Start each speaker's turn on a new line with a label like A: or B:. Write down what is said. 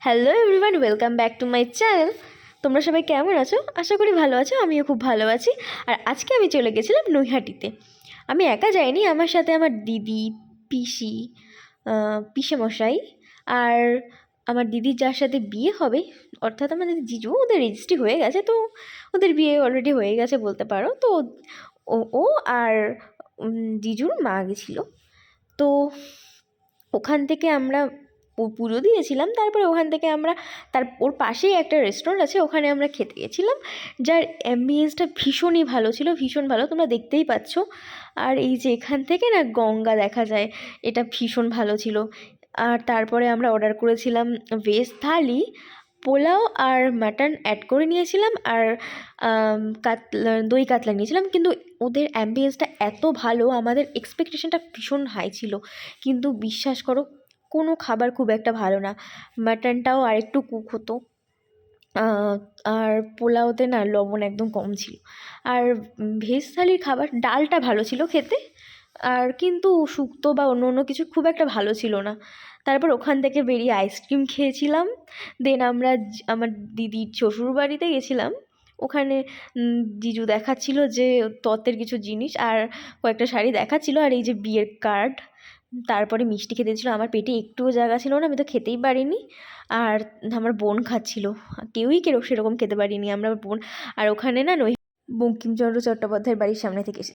A: Hello everyone, welcome back to my channel. তোমরা সবাই কেমন আছো? আশা করি ভালো আছো। আমিও খুব ভালো আছি। আর আজকে আমি চলে গেছিলাম নৈহাটিতে। আমি একা যাইনি, আমার সাথে আমার দিদি, পিসি, পিসেমশাই আর আমার দিদির যার সাথে বিয়ে হবে, অর্থাৎ আমাদের জিজু, ওদের রেজিস্ট্রি হয়ে গেছে, তো ওদের বিয়ে অলরেডি হয়ে গেছে বলতে পারো। তো ও ও আর জিজুর মা গেছিলো। তো ওখান থেকে আমরা পুজো দিয়েছিলাম। তারপরে ওখান থেকে আমরা ওর পাশেই একটা রেস্টুরেন্ট আছে, ওখানে আমরা খেতে গেছিলাম, যার অ্যাম্বিয়েন্সটা ভীষণই ভালো ছিল, ভীষণ ভালো, তোমরা দেখতেই পাচ্ছ। আর এই যে এখান থেকে না গঙ্গা দেখা যায়, এটা ভীষণ ভালো ছিল। আর তারপরে আমরা অর্ডার করেছিলাম ভেজ থালি, পোলাও আর মাটন অ্যাড করে নিয়েছিলাম, আর দই কাতলা নিয়েছিলাম। কিন্তু ওদের অ্যাম্বিয়েন্সটা এত ভালো, আমাদের এক্সপেকটেশনটা ভীষণ হাই ছিল, কিন্তু বিশ্বাস করো কোনো খাবার খুব একটা ভালো না। মাটনটাও আরেকটু কুক হতো, আর পোলাওতে না লবণ একদম কম ছিল। আর ভেজ থালির খাবার, ডালটা ভালো ছিল খেতে, আর কিন্তু শুক্তো বা অন্য অন্য কিছু খুব একটা ভালো ছিল না। তারপর ওখান থেকে বেরিয়ে আইসক্রিম খেয়েছিলাম। দেন আমরা আমার দিদির শ্বশুরবাড়িতে গেছিলাম। ওখানে জিজু দেখাচ্ছিল যে তত্ত্বের কিছু জিনিস আর কয়েকটা শাড়ি দেখাচ্ছিল, আর এই যে বিয়ের কার্ড। তারপরে মিষ্টি খেতে দিয়েছিলো, আমার পেটে একটুও জায়গা ছিল না, আমি তো খেতেই পারিনি। আর আমার বোন খাচ্ছিল, কেউই সেরকম খেতে পারিনি আমরা, বোন। আর ওখানে না বঙ্কিমচন্দ্র চট্টোপাধ্যায়ের বাড়ির সামনে থেকে